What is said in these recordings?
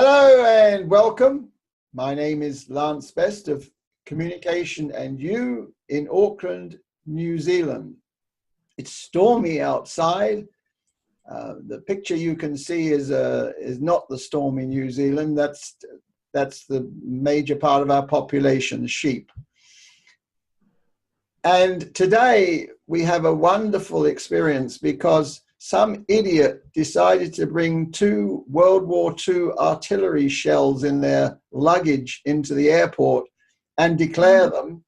Hello and welcome. My name is Lance Best of Communication and You in Auckland, New Zealand. It's stormy outside. The picture you can see is not the stormy New Zealand. That's the major part of our population, sheep. And today we have a wonderful experience because some idiot decided to bring 2 World War II artillery shells in their luggage into the airport and declare them.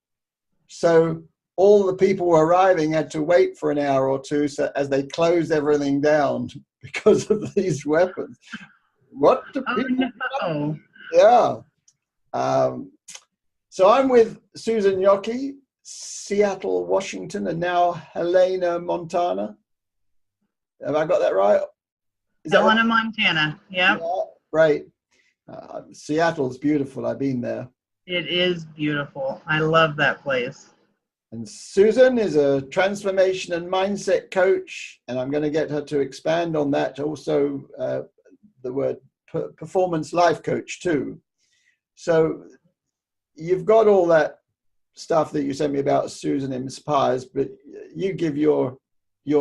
So all the people arriving had to wait for an hour or two as they closed everything down because of these weapons. What do people no. Yeah. So I'm with Susan Yockey, Seattle, Washington, and now Helena, Montana. Have I got that right? Helena, right? Montana. Yep. Yeah, right. Seattle's beautiful. I've been there. It is beautiful. I love that place. And Susan is a transformation and mindset coach, and I'm going to get her to expand on that. Also, the word performance life coach too. So you've got all that stuff that you sent me about Susan Inspires, but you give your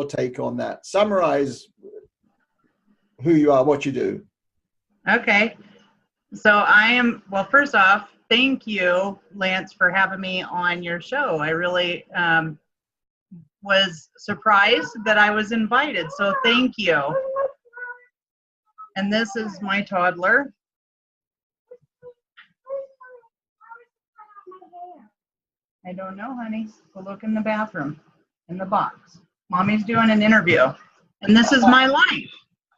take on that. Summarize who you are, what you do. Okay. So well, first off, thank you, Lance, for having me on your show. I really was surprised that I was invited. So thank you. And this is my toddler. I don't know, honey. Go look in the bathroom, in the box. Mommy's doing an interview, and this is my life.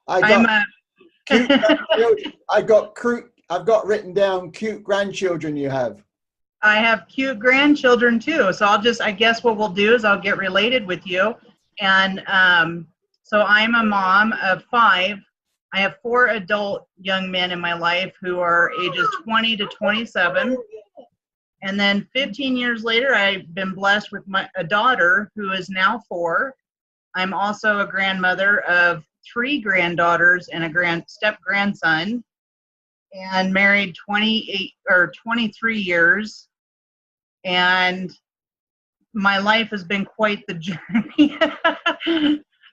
I've got written down cute grandchildren you have. I have cute grandchildren too. So I guess what we'll do is I'll get related with you. And so I'm a mom of 5. I have 4 adult young men in my life who are ages 20 to 27. And then 15 years later, I've been blessed with a daughter who is now 4. I'm also a grandmother of 3 granddaughters and a step-grandson, and married 23 years. And my life has been quite the journey.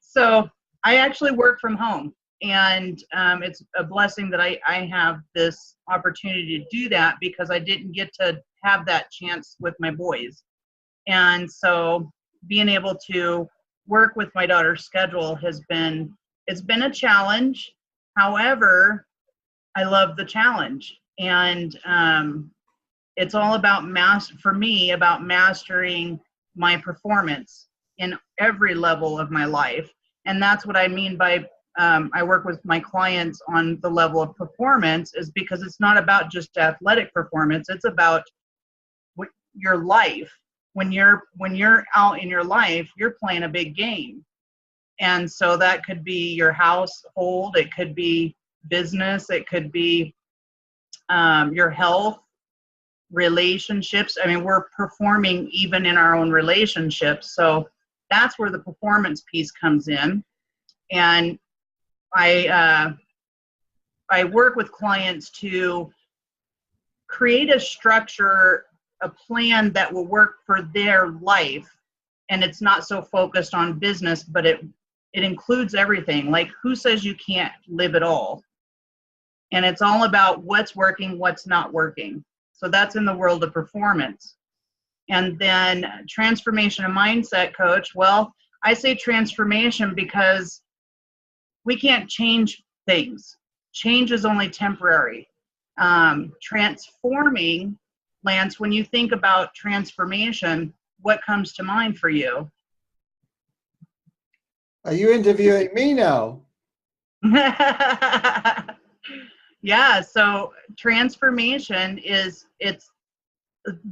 So I actually work from home, and it's a blessing that I have this opportunity to do that because I didn't get to have that chance with my boys. And so being able to work with my daughter's schedule it's been a challenge. However, I love the challenge, and it's all about about mastering my performance in every level of my life. And that's what I mean by I work with my clients on the level of performance, is because it's not about just athletic performance. It's about your life. When you're out in your life, you're playing a big game. And so that could be your household, it could be business, it could be your health, relationships. I mean, we're performing even in our own relationships. So that's where the performance piece comes in. And I work with clients to create a structure, a plan that will work for their life. And it's not so focused on business, but it includes everything. Like, who says you can't live it all? And it's all about what's working, what's not working. So that's in the world of performance. And then transformation and mindset coach. Well, I say transformation because we can't change things. Change is only temporary. Transforming, Lance, when you think about transformation, what comes to mind for you? Are you interviewing me now? Yeah, so transformation it's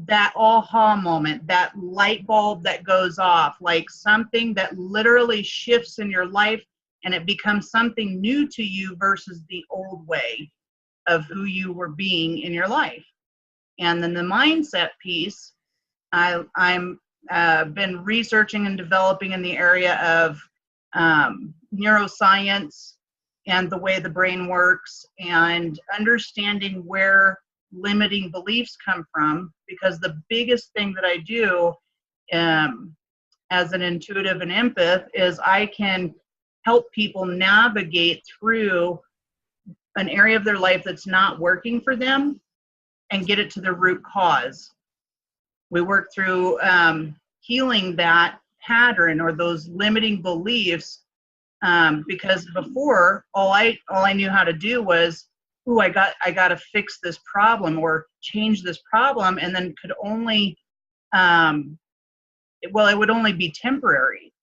that aha moment, that light bulb that goes off, like something that literally shifts in your life and it becomes something new to you versus the old way of who you were being in your life. And then the mindset piece, I'm been researching and developing in the area of neuroscience and the way the brain works, and understanding where limiting beliefs come from. Because the biggest thing that I do as an intuitive and empath is I can help people navigate through an area of their life that's not working for them and get it to the root cause. We work through healing that pattern or those limiting beliefs, because before all I knew how to do was, ooh, I got to fix this problem or change this problem, and then could only it would only be temporary.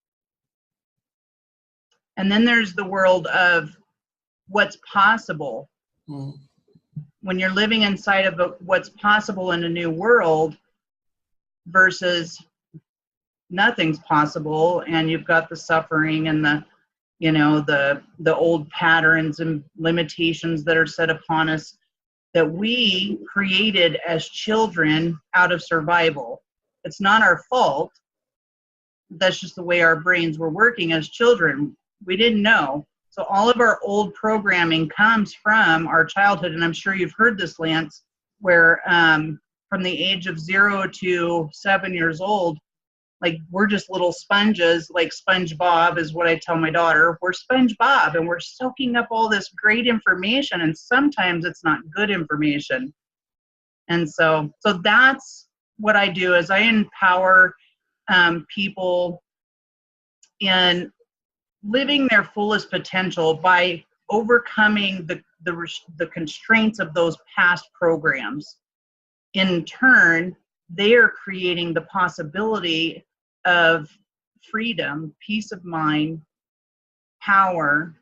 And then there's the world of what's possible. When you're living inside of what's possible in a new world versus nothing's possible, and you've got the suffering and the old patterns and limitations that are set upon us that we created as children out of survival. It's not our fault. That's just the way our brains were working as children. We didn't know. So all of our old programming comes from our childhood. And I'm sure you've heard this, Lance, where from the age of 0 to 7 years old, like we're just little sponges, like SpongeBob is what I tell my daughter. We're SpongeBob, and we're soaking up all this great information, and sometimes it's not good information. And so that's what I do, is I empower people in living their fullest potential by overcoming the constraints of those past programs. In turn, they are creating the possibility of freedom, peace of mind, power,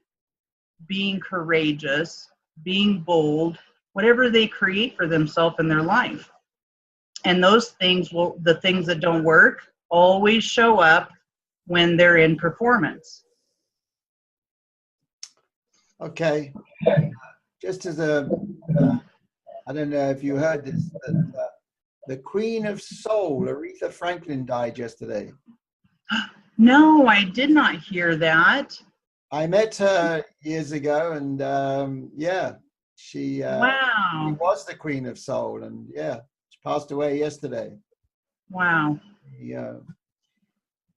being courageous, being bold, whatever they create for themselves in their life. And those things the things that don't work always show up when they're in performance. Okay. Just as I don't know if you heard this, but the Queen of Soul, Aretha Franklin, died yesterday. No, I did not hear that. I met her years ago, and she was the Queen of Soul, and she passed away yesterday. Wow. Yeah.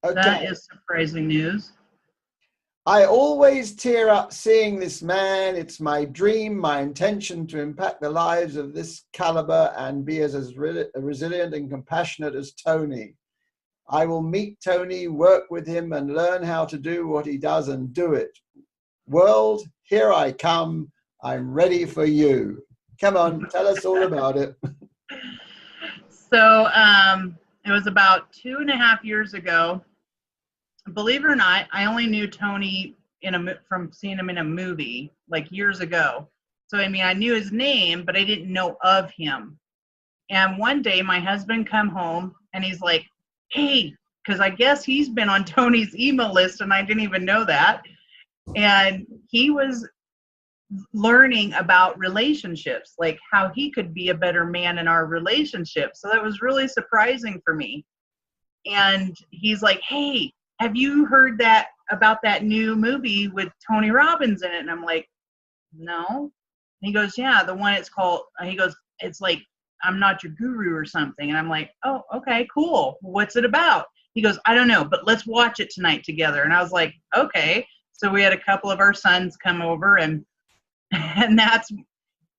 Okay. That is surprising news. I always tear up seeing this man. It's my dream, my intention to impact the lives of this caliber and be as resilient and compassionate as Tony. I will meet Tony, work with him, and learn how to do what he does and do it. World, here I come. I'm ready for you. Come on, tell us all about it. So it was about 2.5 years ago. Believe it or not, I only knew Tony from seeing him in a movie like years ago. So, I mean, I knew his name, but I didn't know of him. And one day my husband come home and he's like, hey, because I guess he's been on Tony's email list and I didn't even know that. And he was learning about relationships, like how he could be a better man in our relationship. So that was really surprising for me. And he's like, hey, have you heard about that new movie with Tony Robbins in it? And I'm like, no. And he goes, yeah, the one it's like, I'm Not Your Guru or something. And I'm like, oh, okay, cool. What's it about? He goes, I don't know, but let's watch it tonight together. And I was like, okay. So we had a couple of our sons come over, and that's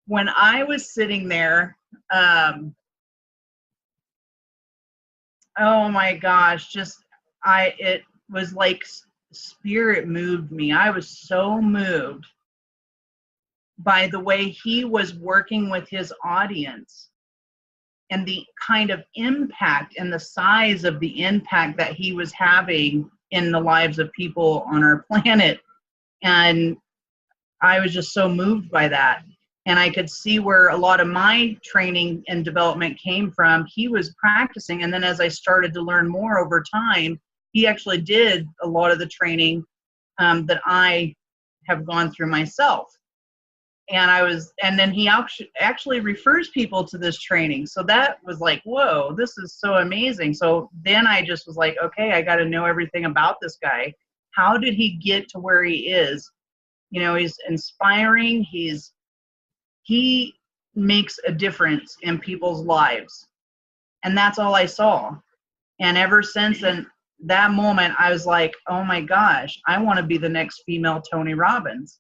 when I was sitting there. Oh my gosh, it was like spirit moved me. I was so moved by the way he was working with his audience and the kind of impact and the size of the impact that he was having in the lives of people on our planet. And I was just so moved by that. And I could see where a lot of my training and development came from. He was practicing. And then as I started to learn more over time, he actually did a lot of the training that I have gone through myself. And then he actually refers people to this training. So that was like, whoa, this is so amazing. So then I just was like, okay, I got to know everything about this guy. How did he get to where he is? You know, he's inspiring. He makes a difference in people's lives. And that's all I saw. And ever since then, that moment, I was like, oh my gosh, I want to be the next female Tony Robbins.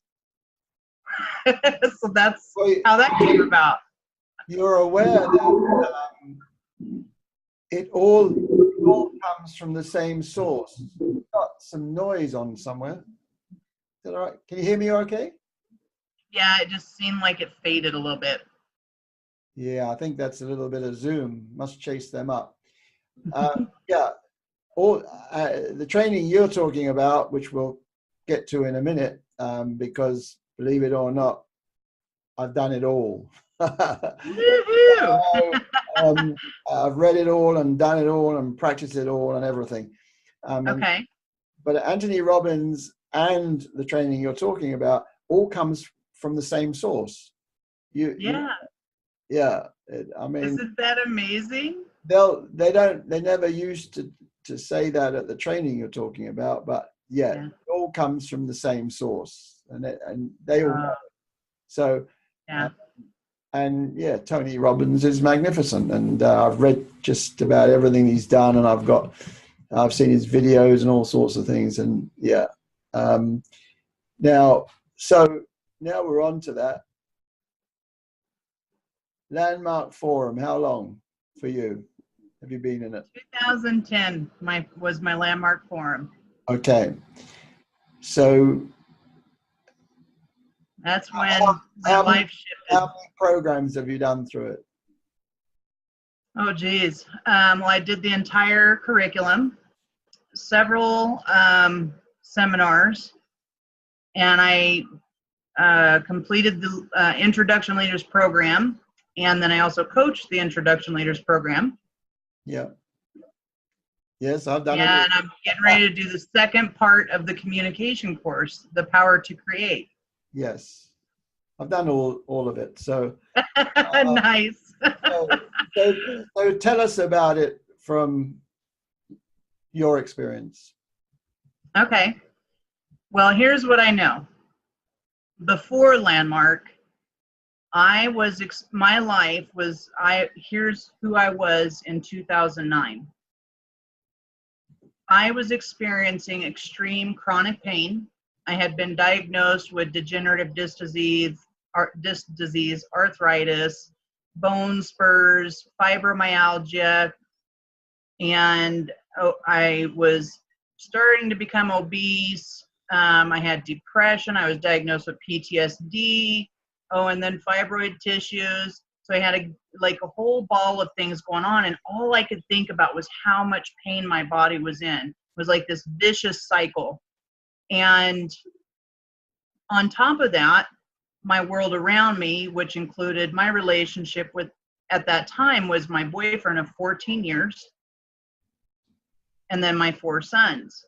So that's how that came about. You're aware that it all comes from the same source. You've got some noise on somewhere. Is that all right? Can you hear me okay? Yeah, it just seemed like it faded a little bit. Yeah, I think that's a little bit of Zoom. Must chase them up. Yeah, all the training you're talking about, which we'll get to in a minute, because believe it or not, I've done it all. Woohoo! I've read it all and done it all and practiced it all and everything. Okay. But Anthony Robbins and the training you're talking about all comes from the same source. Yeah. I mean, Isn't that amazing? they never used to say that at the training you're talking about, but yeah. It all comes from the same source, and they all know. So yeah. And yeah, Tony Robbins is magnificent, and I've read just about everything he's done, and I've seen his videos and all sorts of things, and yeah. Now we're on to that. Landmark Forum, how long for you? Have you been in it? 2010 was my Landmark Forum. Okay. So that's when my life shifted. How many programs have you done through it? Oh, geez. Well, I did the entire curriculum, several seminars, and I completed the Introduction Leaders program, and then I also coached the Introduction Leaders program. Yeah. Yes, I've done it. And I'm getting ready to do the second part of the communication course, The Power to Create. Yes, I've done all of it. So nice. so tell us about it from your experience. Okay. Well, here's what I know. Before Landmark, here's who I was in 2009. I was experiencing extreme chronic pain. I had been diagnosed with degenerative disc disease, arthritis, bone spurs, fibromyalgia, and I was starting to become obese. I had depression. I was diagnosed with PTSD. And then fibroid tissues. So I had a whole ball of things going on, and all I could think about was how much pain my body was in. It was like this vicious cycle. And on top of that, my world around me, which included my relationship with, at that time, was my boyfriend of 14 years, and then my 4 sons.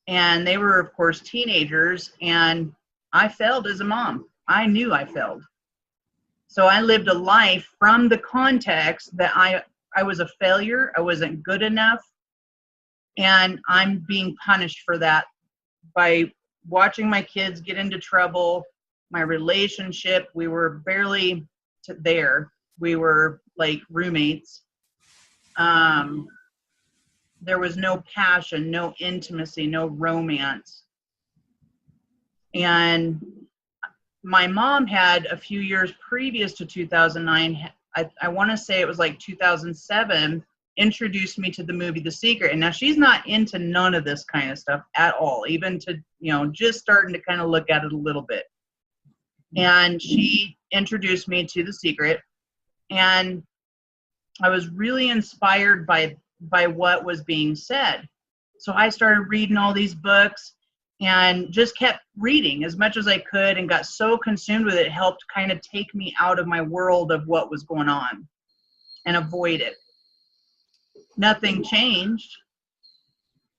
And they were, of course, teenagers, and I failed as a mom. I knew I failed. So I lived a life from the context that I was a failure, I wasn't good enough, and I'm being punished for that by watching my kids get into trouble. My relationship, we were barely there. We were like roommates. There was no passion, no intimacy, no romance. And my mom had, a few years previous to 2009, I want to say it was like 2007, introduced me to the movie The Secret. And now she's not into none of this kind of stuff at all, even to, just starting to kind of look at it a little bit. And she introduced me to The Secret, and I was really inspired by what was being said. So I started reading all these books and just kept reading as much as I could, and got so consumed with it, it helped kind of take me out of my world of what was going on and avoid it. Nothing changed.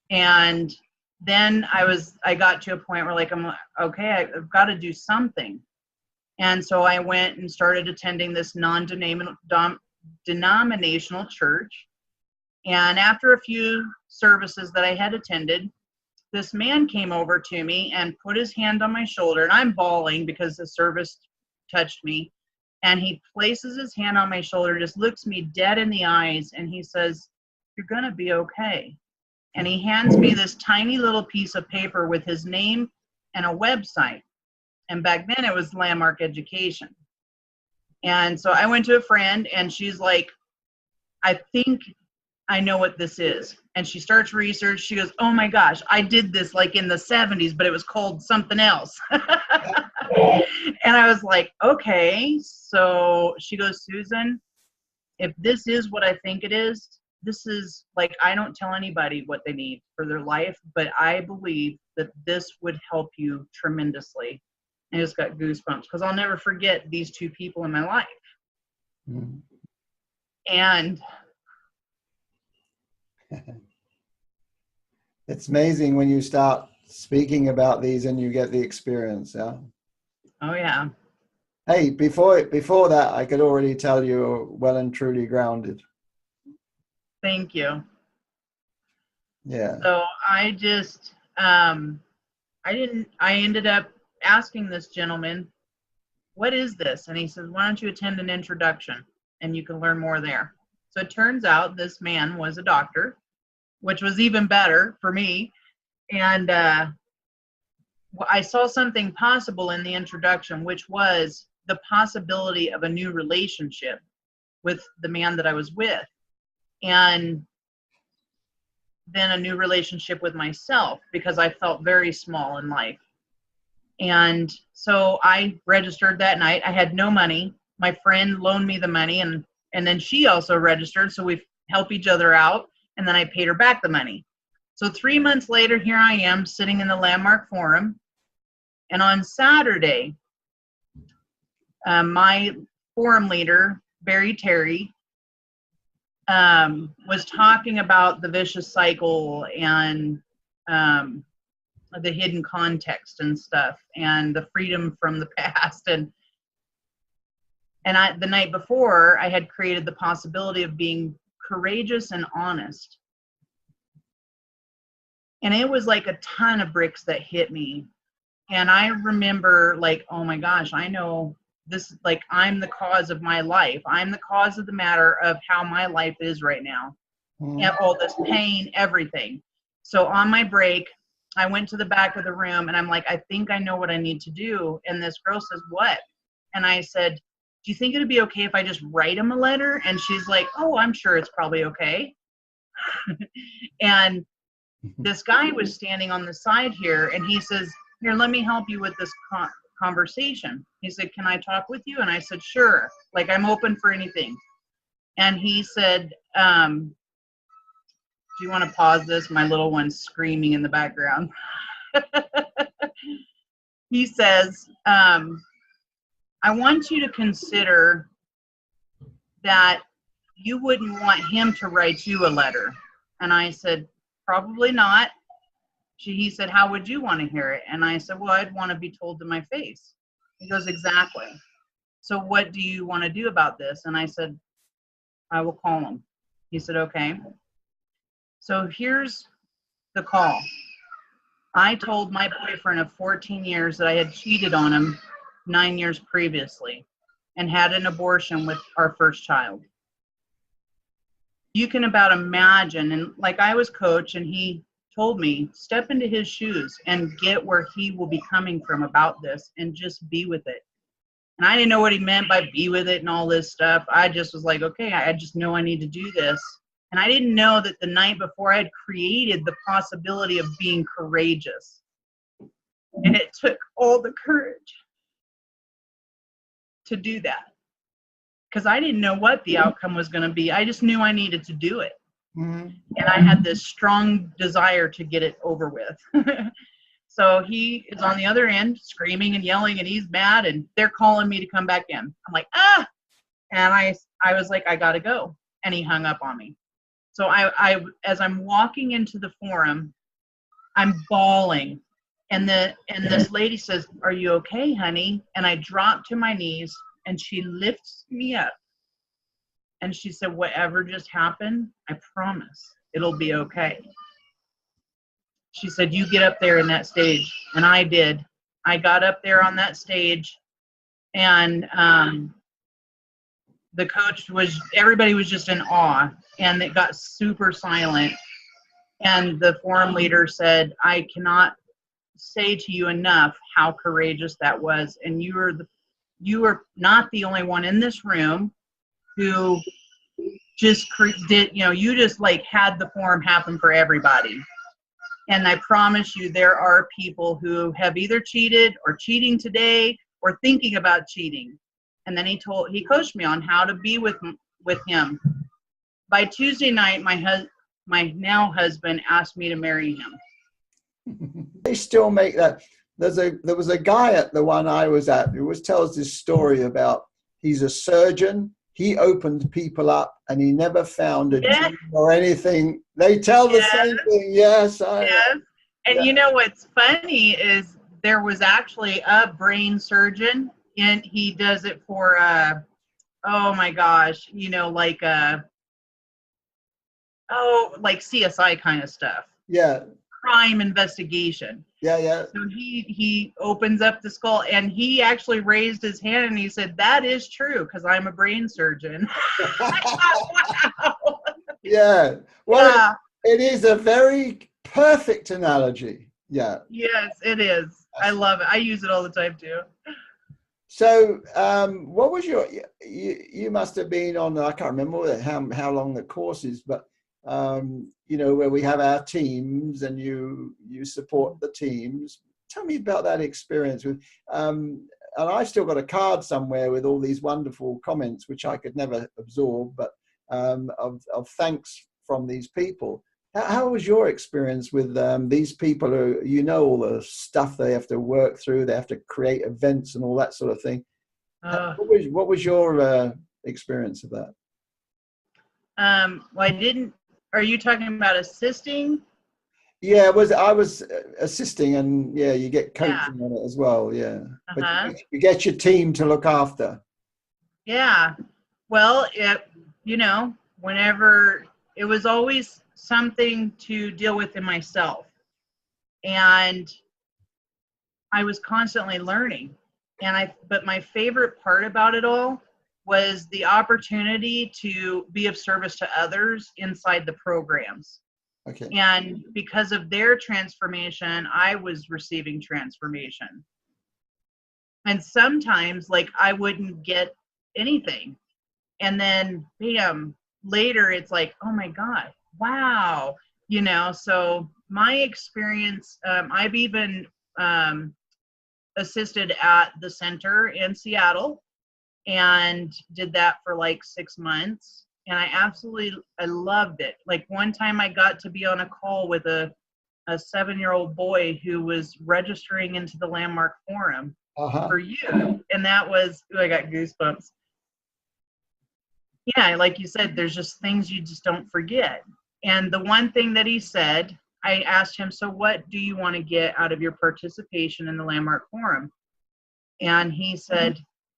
And then I got to a point where I'm like, okay, I've got to do something. And so I went and started attending this non-denominational church. And after a few services that I had attended, this man came over to me and put his hand on my shoulder, and I'm bawling because the service touched me. And he places his hand on my shoulder, just looks me dead in the eyes, and he says, "You're going to be okay." And he hands me this tiny little piece of paper with his name and a website. And back then it was Landmark Education. And so I went to a friend, and she's like, "I think I know what this is." And she starts research. She goes, "Oh my gosh, I did this like in the 70s, but it was called something else." And I was like, okay. So she goes, "Susan, if this is what I think it is, this is like, I don't tell anybody what they need for their life, but I believe that this would help you tremendously." And I just got goosebumps because I'll never forget these two people in my life. Mm. And It's amazing when you start speaking about these and you get the experience. Yeah. oh yeah. Hey, before that, I could already tell you're well and truly grounded. Thank you. Yeah. So I just, I ended up asking this gentleman, "What is this?" And he says, "Why don't you attend an introduction and you can learn more there." So it turns out this man was a doctor, which was even better for me. And I saw something possible in the introduction, which was the possibility of a new relationship with the man that I was with. And then a new relationship with myself, because I felt very small in life. And so I registered that night. I had no money. My friend loaned me the money, and then she also registered, so we help each other out, and then I paid her back the money. So 3 months later, here I am sitting in the Landmark Forum, and on Saturday, my forum leader, Barry Terry, was talking about the vicious cycle and the hidden context and stuff, and the freedom from the past. And the night before, I had created the possibility of being courageous and honest. And it was like a ton of bricks that hit me. And I remember, like, oh my gosh, I know this, like, I'm the cause of my life. I'm the cause of the matter of how my life is right now. And all this pain, everything. So on my break, I went to the back of the room, and I'm like, "I think I know what I need to do." And this girl says, "What?" And I said, "Do you think it'd be okay if I just write him a letter?" And she's like, "Oh, I'm sure it's probably okay." And this guy was standing on the side here, and he says, "Here, let me help you with this conversation." He said, "Can I talk with you?" And I said, "Sure. Like, I'm open for anything." And he said, do you want to pause this? My little one's screaming in the background. He says, "I want you to consider that you wouldn't want him to write you a letter." And I said, "Probably not." He said, "How would you want to hear it?" And I said, "Well, I'd want to be told to my face." He goes, "Exactly. So what do you want to do about this?" And I said, "I will call him." He said, "Okay." So here's the call. I told my boyfriend of 14 years that I had cheated on him 9 years previously and had an abortion with our first child. You can about imagine, and like, I was coach, and he told me, step into his shoes and get where he will be coming from about this and just be with it. And I didn't know what he meant by be with it and all this stuff. I just was like, okay, I just know I need to do this. And I didn't know that the night before I had created the possibility of being courageous. And it took all the courage to do that, because I didn't know what the outcome was going to be. I just knew I needed to do it. And I had this strong desire to get it over with. So he is on the other end screaming and yelling, and he's mad, and they're calling me to come back in. I'm like, ah! And I was like, I got to go. And he hung up on me. So I as I'm walking into the forum, I'm bawling. And this lady says, "Are you okay, honey?" And I drop to my knees, and she lifts me up. And she said, "Whatever just happened, I promise it'll be okay." she said, you get up there in that stage. And I did. I got up there on that stage, and the coach everybody was just in awe, and it got super silent. And the forum leader said, I cannot say to you enough how courageous that was. And you were not the only one in this room who just did, you just like had the forum happen for everybody. And I promise you, there are people who have either cheated or cheating today or thinking about cheating. And then he coached me on how to be with him. By Tuesday night, my now husband asked me to marry him. They still make that. There was a guy at the one I was at who always tells this story about, he's a surgeon. He opened people up and he never found a gene or anything. They tell the same thing. Yes. Yes. And you know what's funny is there was actually a brain surgeon, and he does it for, oh my gosh, like CSI kind of stuff. Yeah. Crime investigation. Yeah. So he opens up the skull, and he actually raised his hand and he said, that is true, because I'm a brain surgeon. Wow. Yeah. Well, it is a very perfect analogy. Yeah. Yes, it is. I love it. I use it all the time too. So what was you must have been on, I can't remember how long the course is, but where we have our teams and you support the teams. Tell me about that experience with, and I've still got a card somewhere with all these wonderful comments, which I could never absorb, but of thanks from these people. How was your experience with these people who, all the stuff they have to work through, they have to create events and all that sort of thing. What was your experience of that? Well, are you talking about assisting? Yeah, I was assisting, and yeah, you get coaching on it as well. Yeah, but you get your team to look after. Yeah, well, whenever it was always something to deal with in myself, and I was constantly learning. But my favorite part about it all was the opportunity to be of service to others inside the programs. Okay. And because of their transformation, I was receiving transformation. And sometimes, like, I wouldn't get anything. And then, bam, later it's like, oh my God, wow. So my experience, I've even assisted at the center in Seattle, and did that for like 6 months. And I loved it. Like, one time I got to be on a call with a 7-year-old boy who was registering into the Landmark Forum for youth. And that was, I got goosebumps. Yeah, like you said, there's just things you just don't forget. And the one thing that he said, I asked him, so what do you want to get out of your participation in the Landmark Forum? And he said,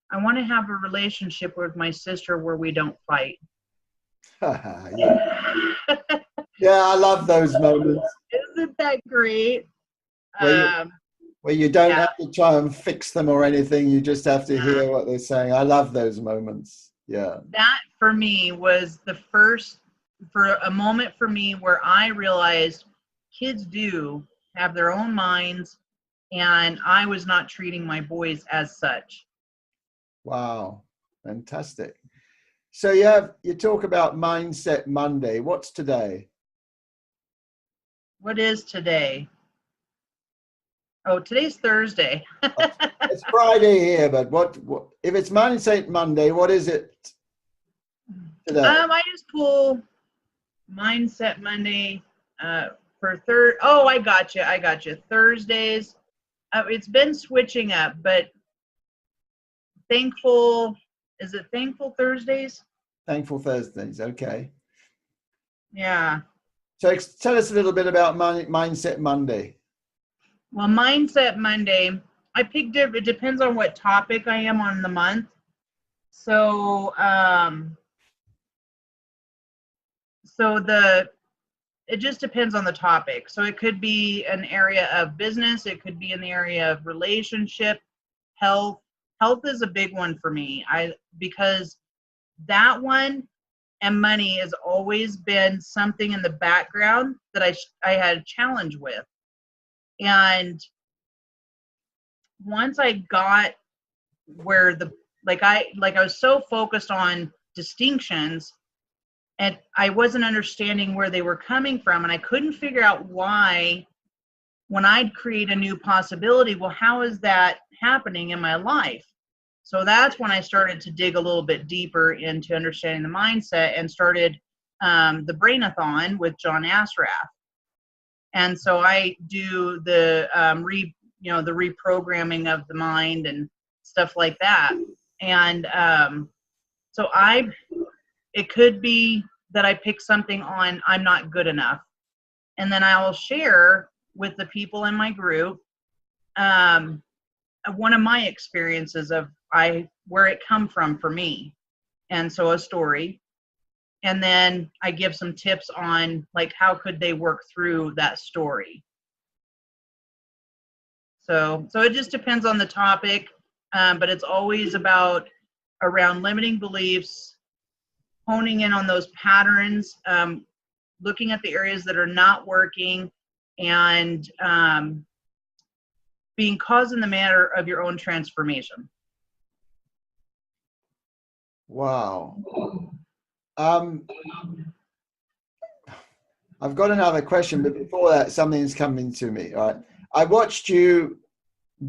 I want to have a relationship with my sister where we don't fight. Yeah. Yeah, I love those moments. Isn't that great? Where you don't have to try and fix them or anything. You just have to hear what they're saying. I love those moments. Yeah. That for me was the first, for a moment for me where I realized kids do have their own minds, and I was not treating my boys as such. Wow. Fantastic. So you talk about Mindset Monday. What's today? What is today? Oh, today's Thursday. It's Friday here, but what if it's Mindset Monday, what is it today? I just pull Mindset Monday for I got you. Thursdays. It's been switching up, but is it Thankful Thursdays? Thankful Thursdays, okay. Yeah. So tell us a little bit about Mindset Monday. Well, Mindset Monday, I picked it depends on what topic I am on the month. So, it just depends on the topic. So it could be an area of business. It could be in the area of relationship, health. Health is a big one for me. Because that one and money has always been something in the background that I had a challenge with. And once I got where I was so focused on distinctions, and I wasn't understanding where they were coming from, and I couldn't figure out why when I'd create a new possibility, well, how is that happening in my life? So that's when I started to dig a little bit deeper into understanding the mindset and started the Brainathon with John Asraf. And so I do the the reprogramming of the mind and stuff like that. And so it could be that I pick something on I'm not good enough. And then I will share with the people in my group one of my experiences of where it come from for me. And so a story. And then I give some tips on like how could they work through that story. So it just depends on the topic, but it's always around limiting beliefs, honing in on those patterns, looking at the areas that are not working, and being cause and the matter of your own transformation. Wow. I've got another question, but before that, something's coming to me. All right. I watched you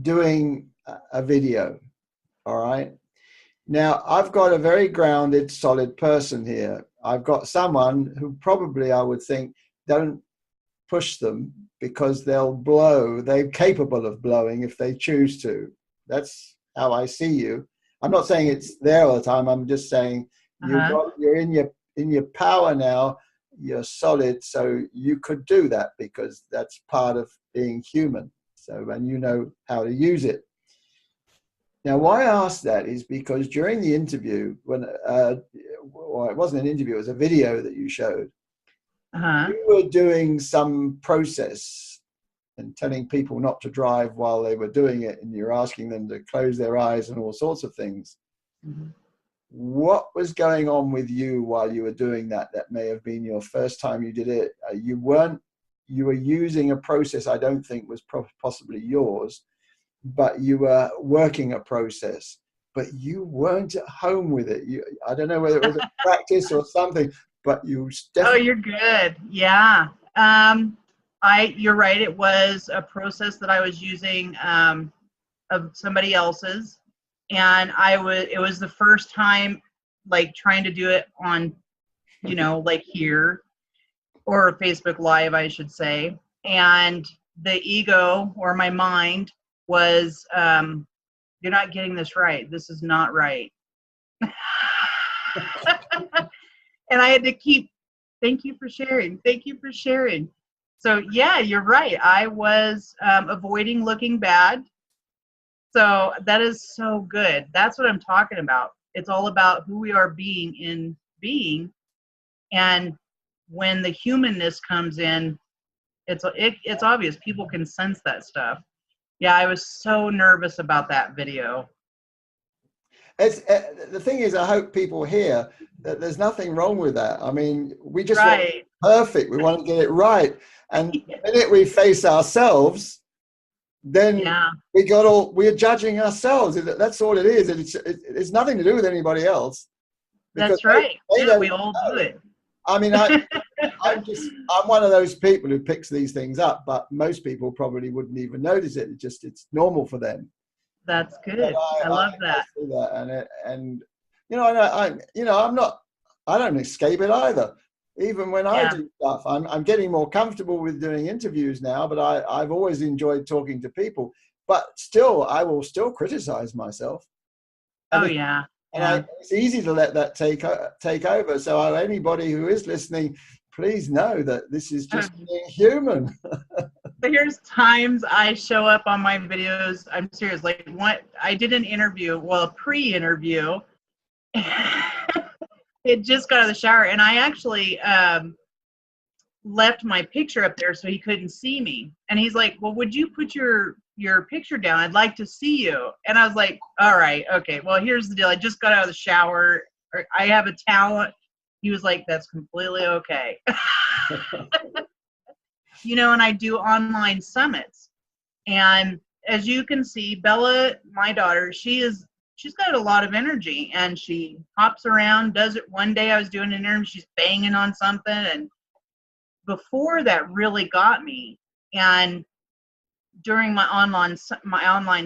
doing a video. All right. Now, I've got a very grounded, solid person here. I've got someone who probably I would think don't push them because they'll blow. They're capable of blowing if they choose to. That's how I see you. I'm not saying it's there all the time. I'm just saying you're in your power now. You're solid, so you could do that because that's part of being human. So, and you know how to use it. Now, why I asked that is because during the interview, when well, it wasn't an interview, it was a video that you showed. You were doing some process and telling people not to drive while they were doing it, and you're asking them to close their eyes and all sorts of things. Mm-hmm. What was going on with you while you were doing that? That may have been your first time you did it. You were using a process I don't think was possibly yours, but you were working a process, but you weren't at home with it. I don't know whether it was a practice or something, but you definitely... Oh, you're good. Yeah. You're right. It was a process that I was using of somebody else's. And it was the first time like trying to do it on, like here or Facebook Live, I should say. And the ego or my mind was, you're not getting this right. This is not right. And I had to keep, thank you for sharing. Thank you for sharing. So yeah, you're right. I was avoiding looking bad. So that is so good. That's what I'm talking about. It's all about who we are being in being. And when the humanness comes in, it's obvious. People can sense that stuff. Yeah, I was so nervous about that video. The thing is, I hope people hear that there's nothing wrong with that. I mean, we just want it perfect. We want to get it right. And the minute we face ourselves, then we're judging ourselves. That's all it is. It's nothing to do with anybody else. That's right. We all do it. I mean, I'm one of those people who picks these things up, but most people probably wouldn't even notice it. It's normal for them. That's good. I love that. I don't escape it either. Even when I do stuff, I'm getting more comfortable with doing interviews now, but I've always enjoyed talking to people, but still, I will still criticize myself. It's easy to let that take over. So anybody who is listening, please know that this is just being human. There's times I show up on my videos. I'm serious. Like I did an interview, a pre-interview. It just got out of the shower, and I actually left my picture up there so he couldn't see me. And he's like, well, would you put your picture down? I'd like to see you. And I was like, all right, okay, well, here's the deal. I just got out of the shower. I have a towel. He was like, that's completely okay. You know, and I do online summits. And as you can see, Bella, my daughter, she's got a lot of energy, and she hops around, does it. One day I was doing an interview, she's banging on something, and before that really got me. And during my online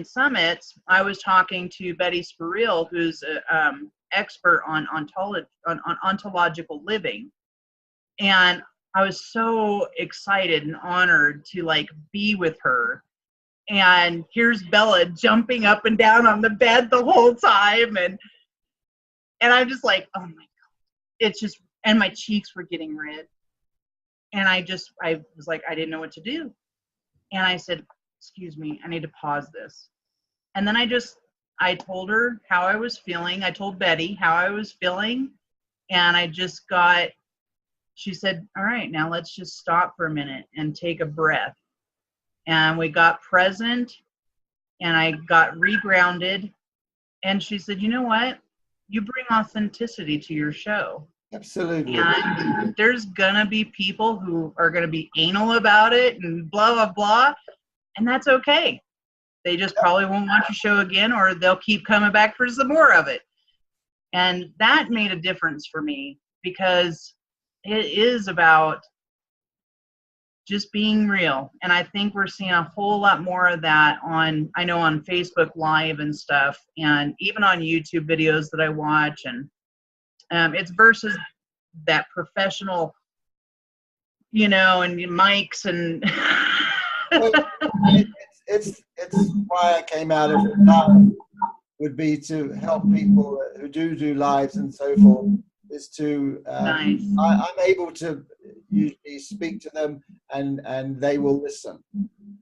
summits, I was talking to Betty Spurriel, who's an expert on ontological living, and I was so excited and honored to like be with her. And here's Bella jumping up and down on the bed the whole time, and I'm just like, oh my God, it's just, and my cheeks were getting red, and I was like, I didn't know what to do, and I said, excuse me, I need to pause this. And then I told her how I was feeling. I told Betty how I was feeling, and she said, all right, now let's just stop for a minute and take a breath. And we got present, and I got regrounded. And she said, you know what? You bring authenticity to your show. Absolutely. And there's going to be people who are going to be anal about it and blah, blah, blah. And that's okay. They just probably won't watch your show again, or they'll keep coming back for some more of it. And that made a difference for me, because it is about just being real. And I think we're seeing a whole lot more of that on Facebook Live and stuff, and even on YouTube videos that I watch. And it's versus that professional, you know, and mics and it's why I came out of it, would be to help people who do lives and so forth, is to nice. I'm able to usually speak to them, and they will listen.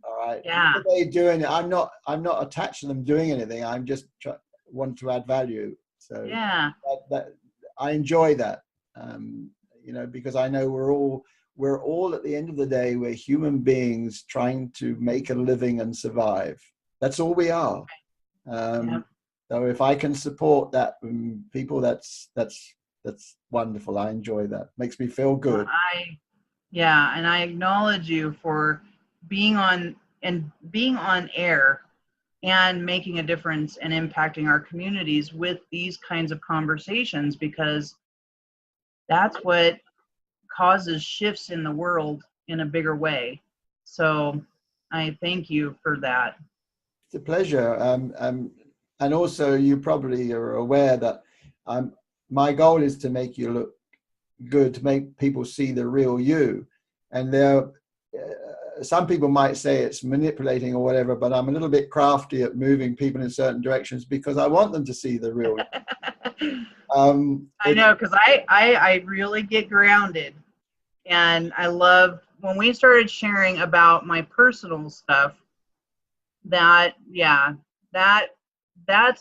All right. Yeah. What are they doing? I'm not attached to them doing anything. I'm just want to add value. So yeah, that I enjoy that. You know, because I know we're all at the end of the day, we're human beings trying to make a living and survive. That's all we are. So if I can support that people, that's wonderful. I enjoy that. Makes me feel good. And I acknowledge you for being on air and making a difference and impacting our communities with these kinds of conversations, because that's what causes shifts in the world in a bigger way. So I thank you for that. It's a pleasure. And also, you probably are aware that my goal is to make you look good, to make people see the real you. And some people might say it's manipulating or whatever, but I'm a little bit crafty at moving people in certain directions because I want them to see the real you. I know, because I really get grounded. And I love when we started sharing about my personal stuff, that's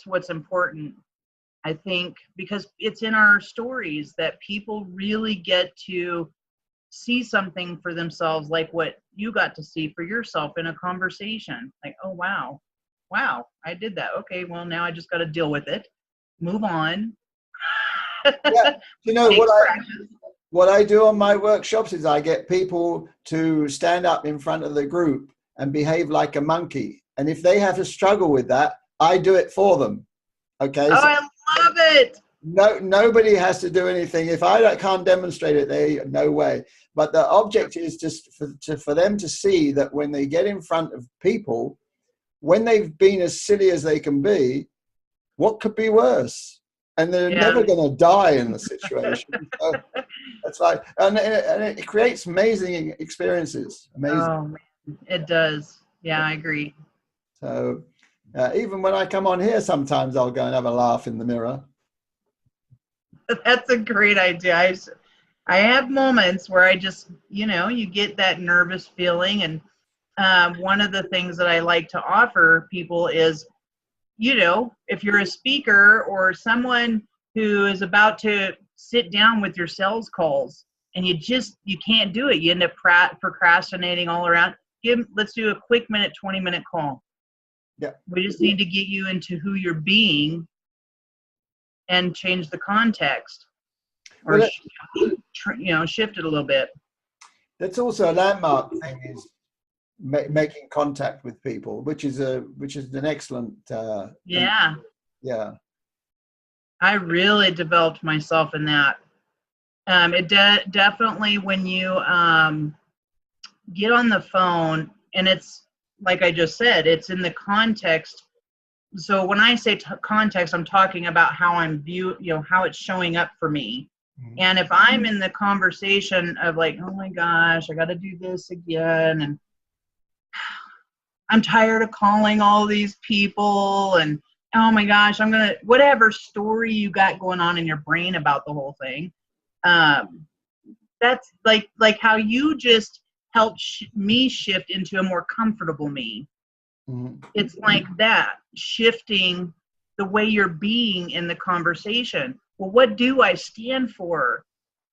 what's important, I think, because it's in our stories that people really get to see something for themselves, like what you got to see for yourself in a conversation. Like, oh, wow, I did that. Okay, well, now I just got to deal with it. Move on. Yeah, you know, what I do on my workshops is I get people to stand up in front of the group and behave like a monkey. And if they have a struggle with that, I do it for them. Okay. Oh, so I love it. Nobody has to do anything. If I can't demonstrate it, no way. But the object is just for them to see that when they get in front of people, when they've been as silly as they can be, what could be worse? And they're never going to die in the situation. So that's like, and it creates amazing experiences. Amazing. Oh, man, it does. Yeah, I agree. So even when I come on here, sometimes I'll go and have a laugh in the mirror. That's a great idea. I have moments where I just, you get that nervous feeling. And one of the things that I like to offer people is, if you're a speaker or someone who is about to sit down with your sales calls, and you can't do it. You end up procrastinating all around. Let's do a quick 20-minute call. Yeah. We just need to get you into who you're being and change the context, or shift it a little bit. That's also a landmark thing, is making contact with people, which is an excellent. Yeah. Yeah. I really developed myself in that. It definitely, when you get on the phone, and it's like I just said, it's in the context. So when I say context, I'm talking about how I'm how it's showing up for me. Mm-hmm. And if I'm in the conversation of like, oh my gosh, I got to do this again, and I'm tired of calling all these people, and oh my gosh, whatever story you got going on in your brain about the whole thing. That's like how you just helped me shift into a more comfortable me. Mm-hmm. It's like that, shifting the way you're being in the conversation. Well, what do I stand for?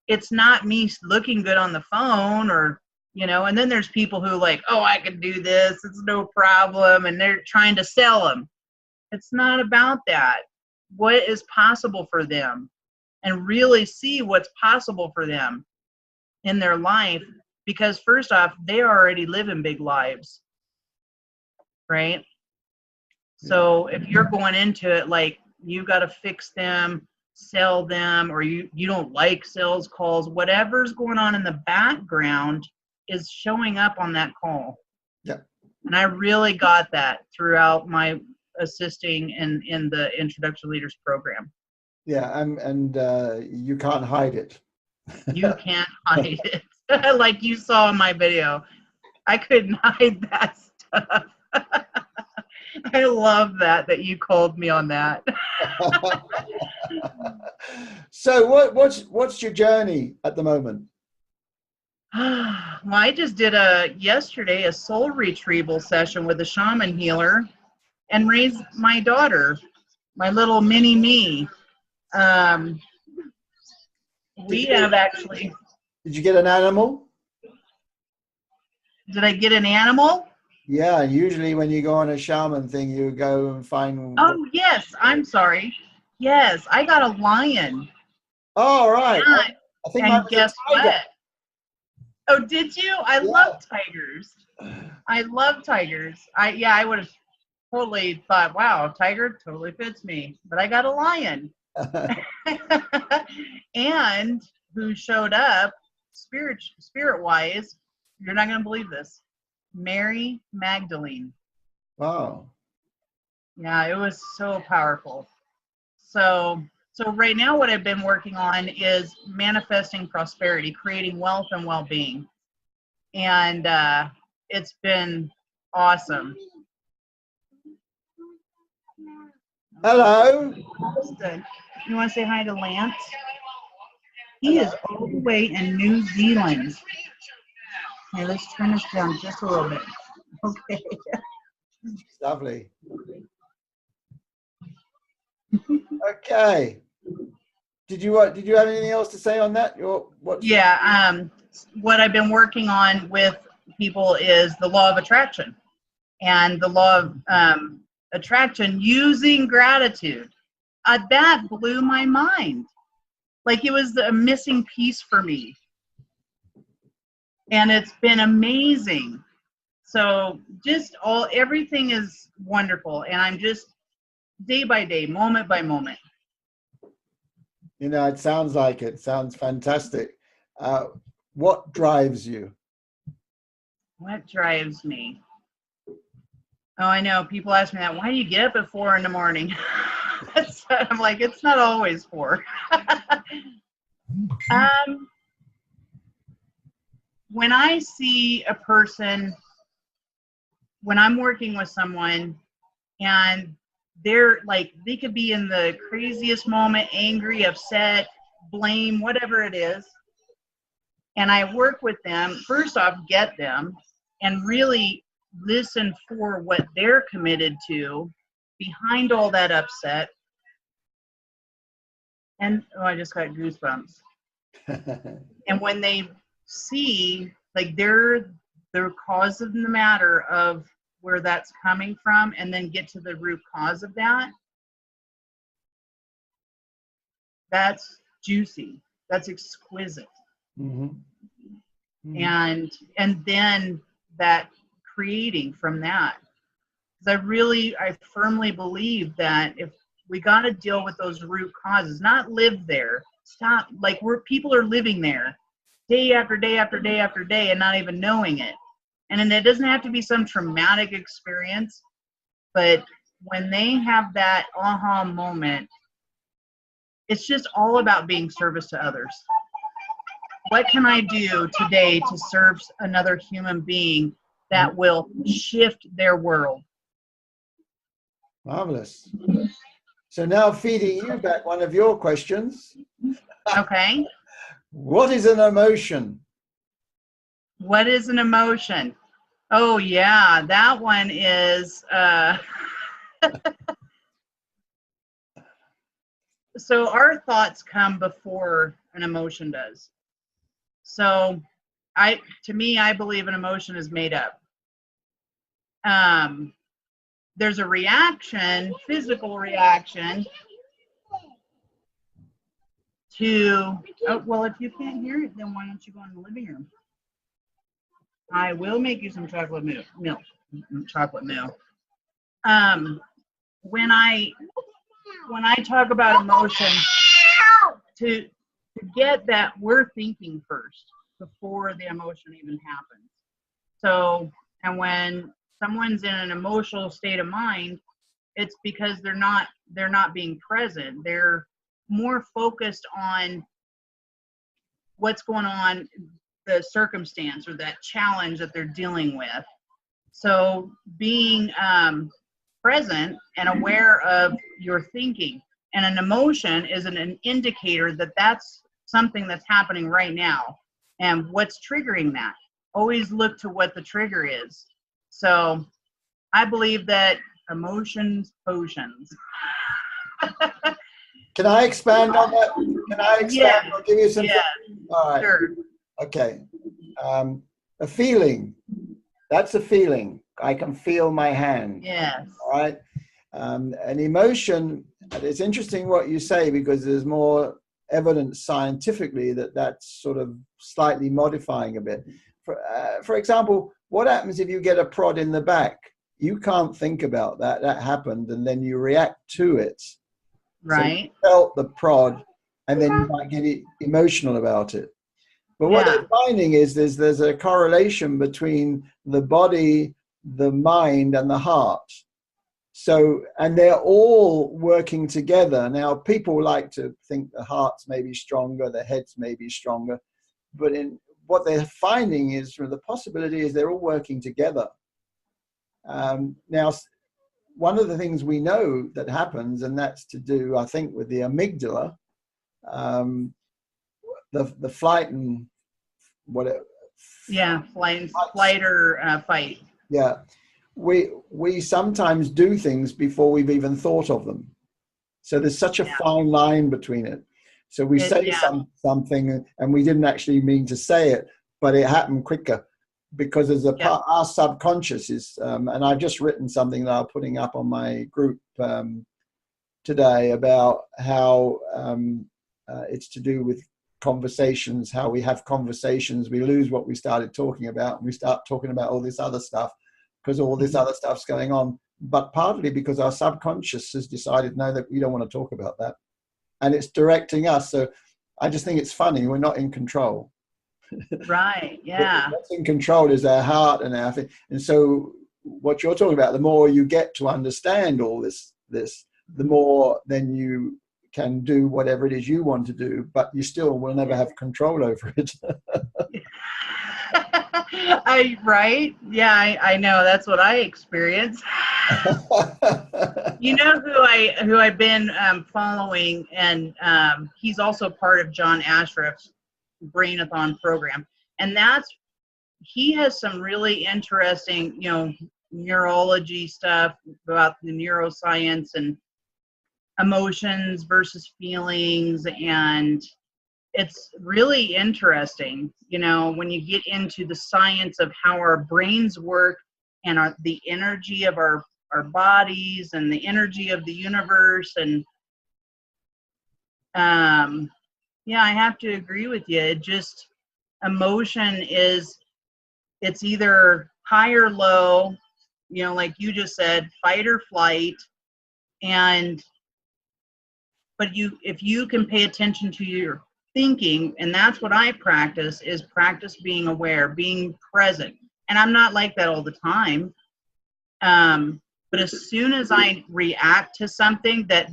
It's not me looking good on the phone, or, and then there's people who like, oh, I can do this, it's no problem, and they're trying to sell them. It's not about that. What is possible for them, and really see what's possible for them in their life, because first off, they already live in big lives, right? So if you're going into it like you got to fix them, sell them, or you don't like sales calls, whatever's going on in the background is showing up on that call. Yeah. And I really got that throughout my assisting in the Introduction Leaders program. Yeah, and you can't hide it. You can't hide it. Like you saw in my video, I couldn't hide that stuff. I love that you called me on that. So what's your journey at the moment? Well, I just did yesterday a soul retrieval session with a shaman healer, and raised my daughter, my little mini me. We have actually. Did you get an animal? Did I get an animal? Yeah, usually when you go on a shaman thing, you go and find. Oh, yes. I'm sorry. Yes, I got a lion. Oh, right. Yeah. I think and guess what? Oh, did you? I love tigers. I love tigers. I would have totally thought, wow, tiger totally fits me. But I got a lion. And who showed up spirit-wise, you're not going to believe this, Mary Magdalene. Wow. Yeah, it was so powerful. So right now what I've been working on is manifesting prosperity, creating wealth and well-being. And it's been awesome. Hello. You want to say hi to Lance? He is all the way in New Zealand. Okay, let's turn this down just a little bit. Okay. Lovely. Okay. Did you have anything else to say on that? Yeah. What I've been working on with people is the law of attraction, and the law of attraction using gratitude. That blew my mind. Like it was a missing piece for me. And it's been amazing. So just everything is wonderful. And I'm just day by day, moment by moment. It sounds like it. Sounds fantastic. What drives you? What drives me? Oh, I know. People ask me that. Why do you get up at 4 a.m? I'm like, it's not always 4. When I see a person, when I'm working with someone, and they're like, they could be in the craziest moment, angry, upset, blame, whatever it is. And I work with them, first off, get them, and really listen for what they're committed to behind all that upset. And I just got goosebumps. And when they see like their cause of the matter of where that's coming from, and then get to the root cause of that, that's juicy. That's exquisite. Mm-hmm. And then that creating from that. Because I firmly believe that if we got to deal with those root causes, not live there, stop, like people are living there day after day after day after day and not even knowing it. And then it doesn't have to be some traumatic experience, but when they have that aha moment, it's just all about being service to others. What can I do today to serve another human being that will shift their world? Marvelous. So now feeding you back one of your questions. Okay. What is an emotion? What is an emotion? Oh yeah, that one is so our thoughts come before an emotion does. So to me, I believe an emotion is made up. There's a reaction, physical reaction to, oh, well, if you can't hear it, then why don't you go in the living room? I will make you some chocolate milk. Chocolate milk. When I talk about emotion, to get that, we're thinking first before the emotion even happens. So, and when someone's in an emotional state of mind, it's because they're not being present. They're more focused on what's going on, the circumstance or that challenge that they're dealing with. So being present and aware of your thinking, and an emotion is an indicator that that's something that's happening right now, and what's triggering that. Always look to what the trigger is. So I believe that emotions, potions. Can I expand on that? Can I expand? Yeah. I'll give you some. Yeah. All right. Sure. Okay. A feeling. That's a feeling. I can feel my hand. Yes. All right. An emotion. It's interesting what you say, because there's more evidence scientifically that that's sort of slightly modifying a bit. For example, what happens if you get a prod in the back? You can't think about that. That happened, and then you react to it. Right. So you felt the prod, and then you might get emotional about it. But what they're finding is there's a correlation between the body, the mind, and the heart. So, and they're all working together. Now, people like to think the hearts may be stronger, the heads may be stronger, but in what they're finding is, from the possibility is they're all working together. Now, one of the things we know that happens, and that's to do, I think, with the amygdala, the flight and whatever. Yeah, flight or fight. Yeah, we sometimes do things before we've even thought of them. So there's such a fine line between it. So we say something and we didn't actually mean to say it, but it happened quicker, because there's a part, our subconscious is, and I've just written something that I'm putting up on my group today about how it's to do with conversations, how we have conversations, we lose what we started talking about, and we start talking about all this other stuff because all this other stuff's going on, but partly because our subconscious has decided, no, that we don't want to talk about that, and it's directing us. So I just think it's funny, we're not in control. Right. Yeah. What's in control is our heart and our thing. And so what you're talking about, the more you get to understand all this, the more then you can do whatever it is you want to do, but you still will never have control over it. Right? Yeah, I know. That's what I experienced. You know who I've been following, and he's also part of John Ashraf's Brainathon program, and he has some really interesting, neurology stuff about the neuroscience and emotions versus feelings, and it's really interesting, you know, when you get into the science of how our brains work and the energy of our bodies and the energy of the universe. And yeah, I have to agree with you. It just, emotion is, it's either high or low, you know, like you just said, fight or flight. And but if you can pay attention to your thinking, and that's what I practice, is practice being aware, being present. And I'm not like that all the time, but as soon as I react to something that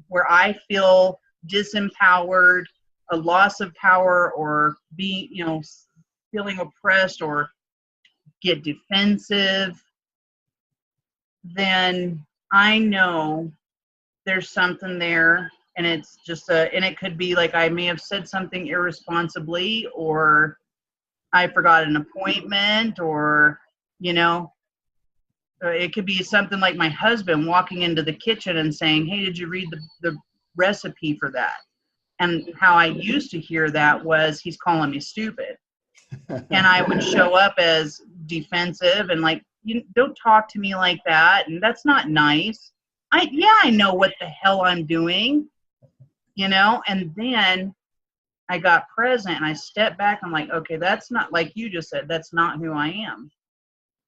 where I feel disempowered, a loss of power, or being, you know, feeling oppressed or get defensive, then I know there's something there. And it's just and it could be like I may have said something irresponsibly, or I forgot an appointment, or, you know, it could be something like my husband walking into the kitchen and saying, hey, did you read the recipe for that? And how I used to hear that was, he's calling me stupid. And I would show up as defensive and like, you don't talk to me like that. And that's not nice. I know what the hell I'm doing, you know? And then I got present and I stepped back. I'm like, okay, that's not, like you just said, that's not who I am.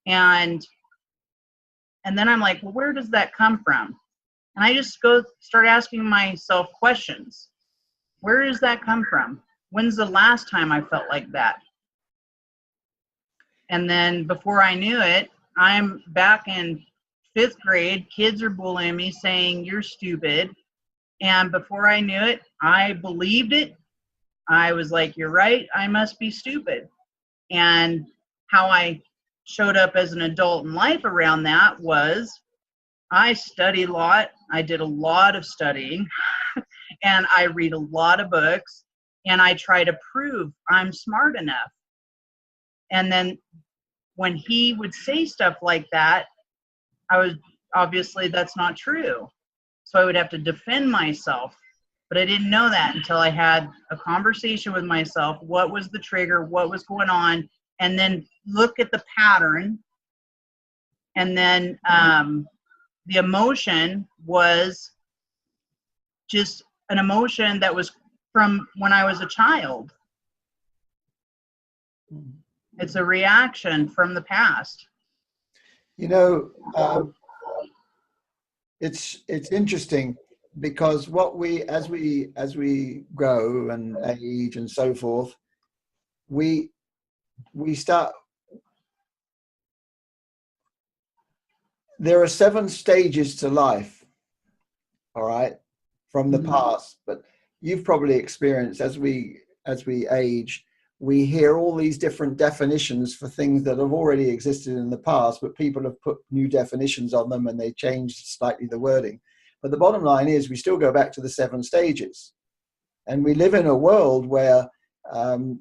And then I'm like, well, where does that come from? And I just start asking myself questions. Where does that come from? When's the last time I felt like that? And then before I knew it, I'm back in 5th grade. Kids are bullying me, saying you're stupid. And before I knew it, I believed it. I was like, you're right, I must be stupid. And how I showed up as an adult in life around that was, I studied a lot. I did a lot of studying and I read a lot of books, and I try to prove I'm smart enough. And then when he would say stuff like that, I was, obviously that's not true. So I would have to defend myself. But I didn't know that until I had a conversation with myself. What was the trigger? What was going on? And then look at the pattern. And then the emotion was just an emotion that was from when I was a child. It's a reaction from the past. You know, it's interesting, because what as we grow and age and so forth, we start. There are 7 stages to life, all right, from the past. But you've probably experienced, as we age, we hear all these different definitions for things that have already existed in the past, but people have put new definitions on them and they changed slightly the wording. But the bottom line is, we still go back to the 7 stages. And we live in a world where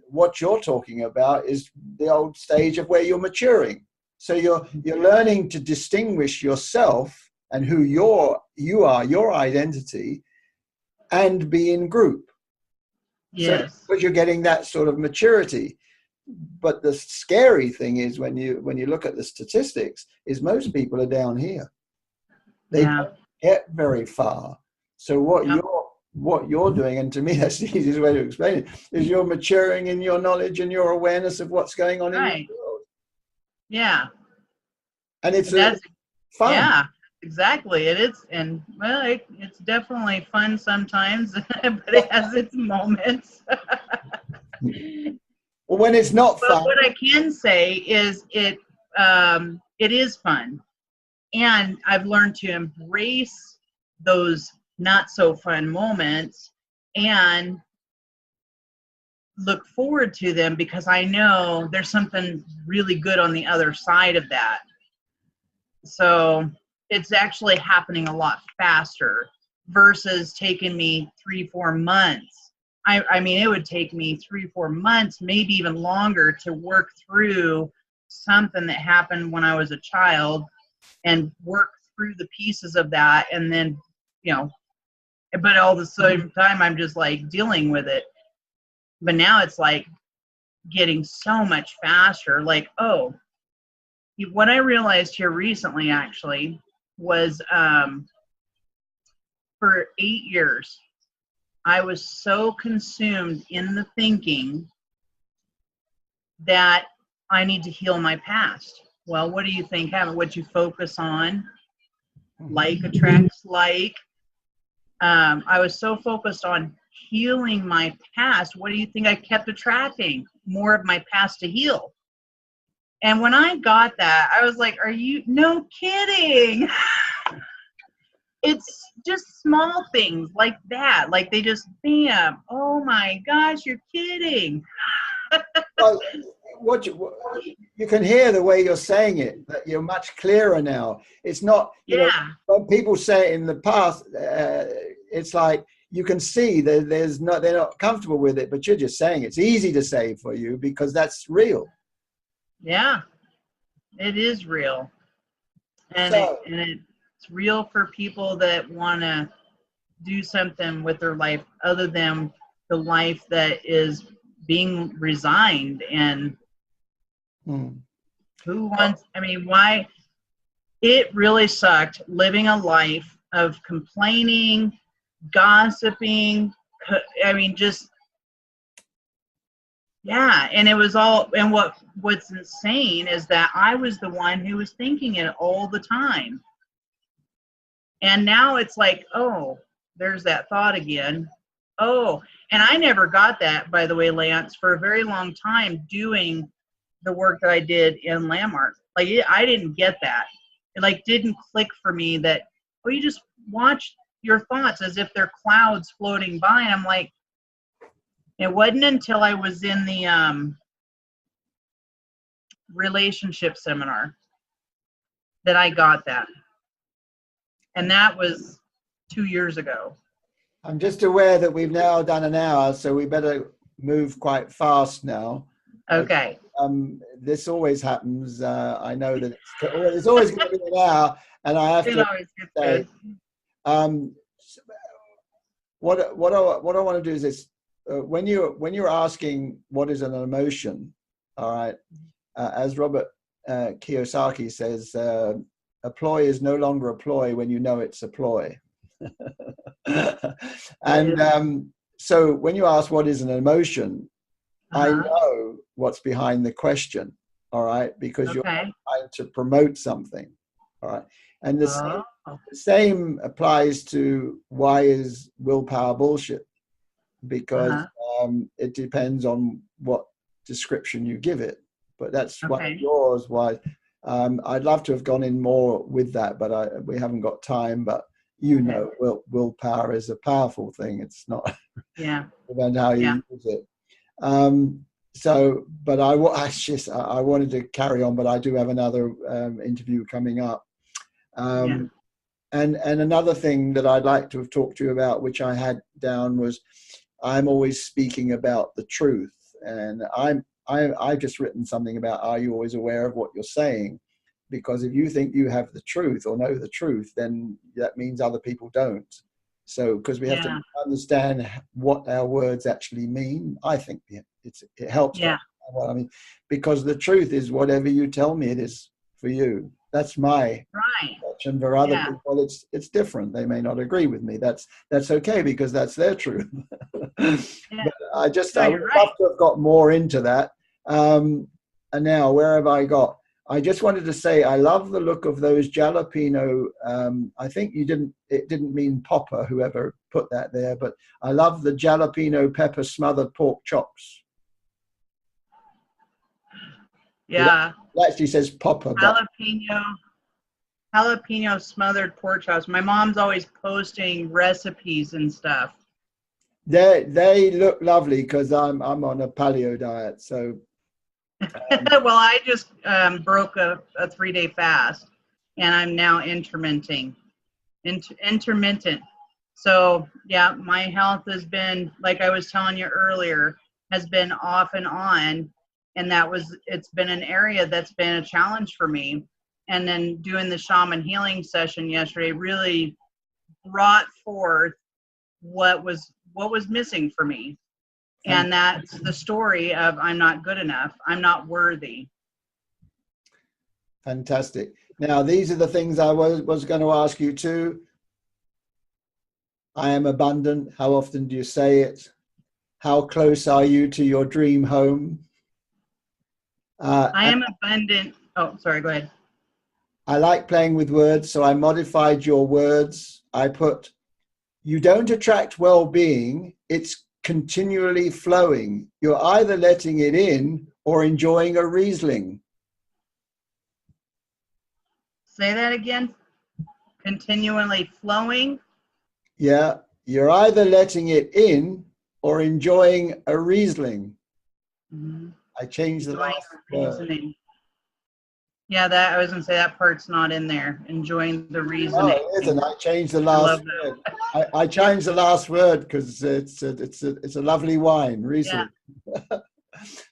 what you're talking about is the old stage of where you're maturing. So you're learning to distinguish yourself and who you are, your identity, and be in group. Yes. So, but you're getting that sort of maturity. But the scary thing is, when you look at the statistics, is most people are down here. They don't get very far. So what you're doing, and to me that's the easiest way to explain it, is you're maturing in your knowledge and your awareness of what's going on in the world. Yeah. And it's fun. Yeah, exactly. It is. And well, it's definitely fun sometimes, but it has its moments. Well, when it's not fun. But what I can say is it is fun. And I've learned to embrace those not so fun moments and look forward to them, because I know there's something really good on the other side of that. So it's actually happening a lot faster versus taking me 3-4 months. I mean, it would take me 3-4 months, maybe even longer, to work through something that happened when I was a child and work through the pieces of that. And then, you know, but all the same time, I'm just like dealing with it. But now it's like getting so much faster. Like, oh, what I realized here recently actually was for 8 years, I was so consumed in the thinking that I need to heal my past. Well, what do you think happened? What you focus on, like attracts like. I was so focused on healing my past. What do you think I kept attracting? More of my past to heal. And when I got that, I was like, are you, no kidding. It's just small things like that. Like they just, bam, oh my gosh, you're kidding. Well, you can hear the way you're saying it, that you're much clearer now. It's not, Yeah. when people say it in the past, it's like you can see that they're not comfortable with it, but you're just saying it's easy to say for you because that's real. Yeah, it is real. And, So, it's real for people that want to do something with their life other than the life that is being resigned. And who wants, I mean, why? It really sucked living a life of complaining, gossiping. I mean, just, yeah. And it was all, and what's insane is that I was the one who was thinking it all the time. And now it's like, oh, there's that thought again. Oh, and I never got that, by the way, Lance, for a very long time doing the work that I did in Landmark. Like, I didn't get that. It like didn't click for me that, oh, you just watch your thoughts as if they're clouds floating by. And I'm like, it wasn't until I was in the relationship seminar that I got that. And that was 2 years ago. I'm just aware that we've now done an hour, so we better move quite fast now. Okay. This always happens. I know that it's always going to be an hour, and I have to say, what I want to do is this: when you're asking what is an emotion, all right, as Robert Kiyosaki says, a ploy is no longer a ploy when you know it's a ploy. And so when you ask what is an emotion, I know what's behind the question, all right, because you're trying to promote something, all right. And the same applies to why is willpower bullshit, because it depends on what description you give it. But that's one of yours. Why? I'd love to have gone in more with that, but we haven't got time. But willpower is a powerful thing. It's not about how you use it. So, but I wanted to carry on, but I do have another interview coming up. And another thing that I'd like to have talked to you about, which I had down, was I'm always speaking about the truth, and I've just written something about, are you always aware of what you're saying? Because if you think you have the truth or know the truth, then that means other people don't. So, because we have to understand what our words actually mean, I think it helps. What I mean, because the truth is whatever you tell me it is for you. That's my perception. For other people, it's different. They may not agree with me. That's okay, because that's their truth. But I would love to have got more into that. And now, where have I got? I just wanted to say I love the look of those jalapeno. I think it didn't mean popper, whoever put that there, but I love the jalapeno pepper smothered pork chops. Yeah. It actually says popper. Jalapeno smothered pork chops. My mom's always posting recipes and stuff. They look lovely because I'm on a paleo diet, so. Well, I just broke a 3-day fast, and I'm now intermittent. So yeah, my health has been, like I was telling you earlier, has been off and on, and it's been an area that's been a challenge for me. And then doing the shaman healing session yesterday really brought forth what was missing for me. And that's the story of I'm not good enough. I'm not worthy. Fantastic. Now, these are the things I was going to ask you too. I am abundant. How often do you say it? How close are you to your dream home? I am abundant. Oh, sorry, go ahead. I like playing with words, so I modified your words. I put, you don't attract well-being, it's continually flowing. You're either letting it in or enjoying a Riesling. Say that again. Continually flowing. Yeah, you're either letting it in or enjoying a Riesling. Mm-hmm. I changed the last word. Yeah, that I was gonna say that part's not in there. Enjoying the reasoning. Oh, it isn't. I changed the last word. I changed the last word because it's a lovely wine, Riesling. Yeah.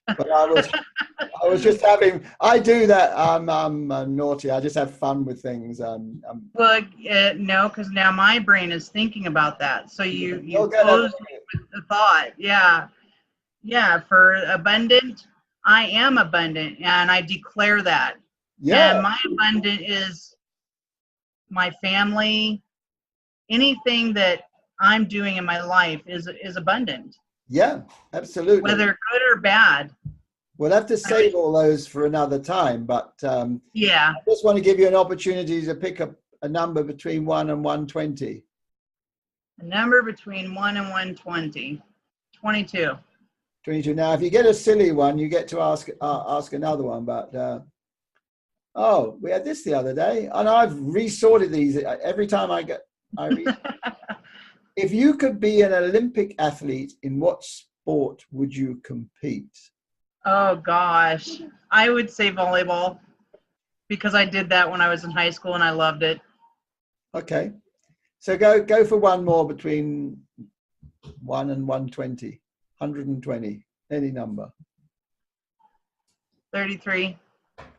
But I was just having. I do that. I'm naughty. I just have fun with things. Well, no, because now my brain is thinking about that. So you closed me with the thought. Yeah, yeah. For abundant, I am abundant, and I declare that. Yeah. And my abundant is my family. Anything that I'm doing in my life is abundant. Yeah, absolutely. Whether good or bad. We'll have to save all those for another time, but yeah. I just want to give you an opportunity to pick up a number between 1 and 120. A number between 1 and 120. 22. 22. Now, if you get a silly one, you get to ask another one. But oh, we had this the other day, and I've resorted these every time I get. If you could be an Olympic athlete, in what sport would you compete? Oh gosh, I would say volleyball because I did that when I was in high school and I loved it. Okay, so go for one more between 1 and 120. 120, any number. 33.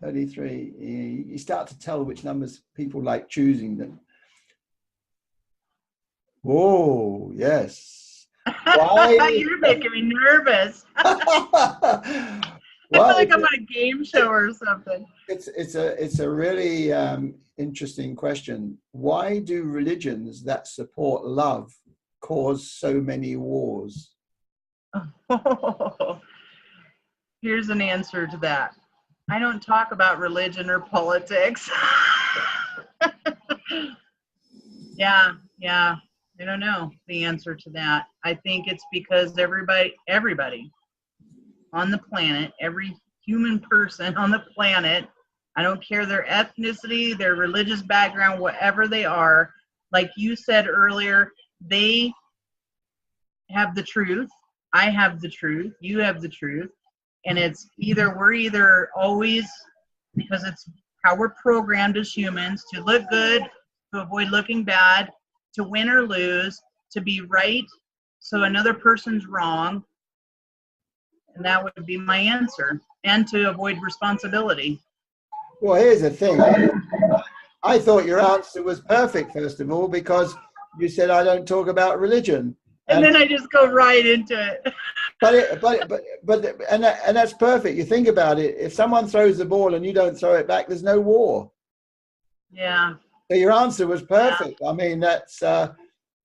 33. You start to tell which numbers people like choosing them. Oh, yes. Why? You're making me nervous. I feel like I'm on a game show or something. It's a really interesting question. Why do religions that support love cause so many wars? Oh, here's an answer to that. I don't talk about religion or politics. Yeah. I don't know the answer to that. I think it's because everybody on the planet, every human person on the planet, I don't care their ethnicity, their religious background, whatever they are, like you said earlier, they have the truth. I have the truth. You have the truth. And we're either always, because it's how we're programmed as humans, to look good, to avoid looking bad, to win or lose, to be right so another person's wrong. And that would be my answer. And to avoid responsibility. Well, here's the thing. I thought your answer was perfect, first of all, because you said I don't talk about religion. And then I just go right into it. And that's perfect. You think about it. If someone throws the ball and you don't throw it back, there's no war. Yeah. So your answer was perfect. Yeah. I mean, that's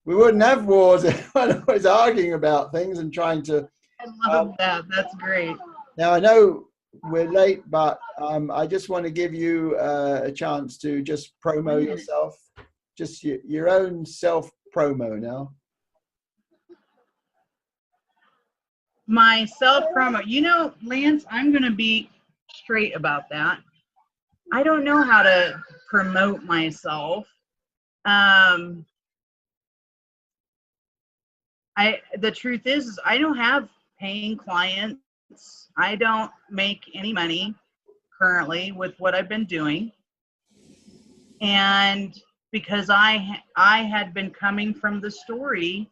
we wouldn't have wars if one was arguing about things and trying to. I love that. That's great. Now I know we're late, but I just want to give you a chance to just promo yourself, just your own self promo now. My self promo. You know, Lance, I'm going to be straight about that. I don't know how to promote myself. The truth is I don't have paying clients. I don't make any money currently with what I've been doing. And because I had been coming from the story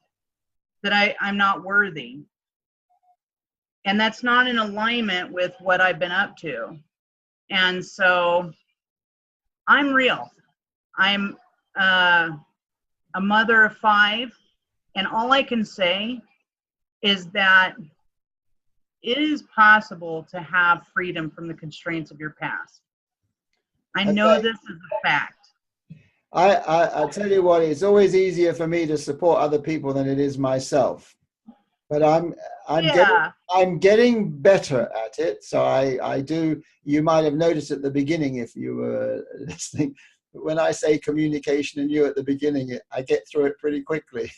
that I'm not worthy. And that's not in alignment with what I've been up to. And so I'm real. I'm a mother of 5. And all I can say is that it is possible to have freedom from the constraints of your past. I know this is a fact. I tell you what, it's always easier for me to support other people than it is myself. But I'm getting better at it. So I do. You might have noticed at the beginning, if you were listening, when I say communication and you at the beginning, I get through it pretty quickly.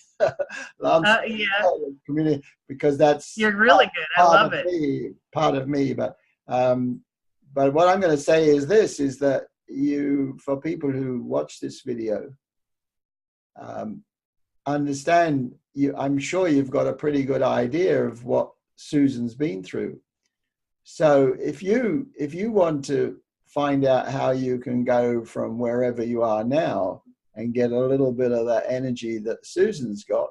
Because that's you're really good. I love it. Part of me. But what I'm going to say is this: is that for people who watch this video, understand I'm sure you've got a pretty good idea of what Susan's been through. So if you want to find out how you can go from wherever you are now and get a little bit of that energy that Susan's got,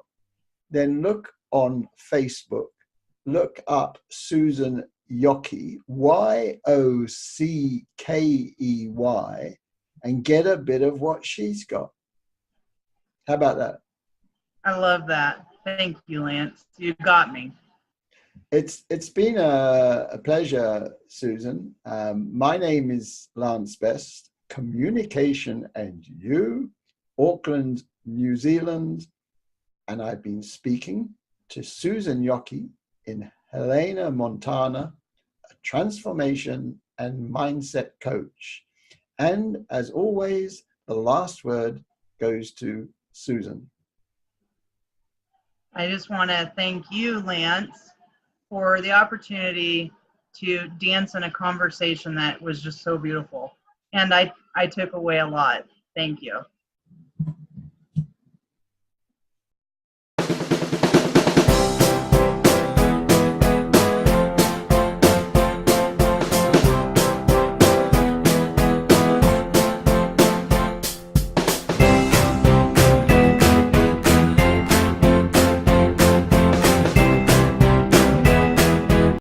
then look on Facebook, look up Susan Yockey, Yockey, and get a bit of what she's got. How about that? I love that. Thank you, Lance. You got me. It's been a pleasure, Susan. My name is Lance Best, Communication and You, Auckland, New Zealand, and I've been speaking to Susan Yockey in Helena, Montana, a transformation and mindset coach. And as always, the last word goes to Susan. I just want to thank you, Lance, for the opportunity to dance in a conversation that was just so beautiful. And I took away a lot. Thank you.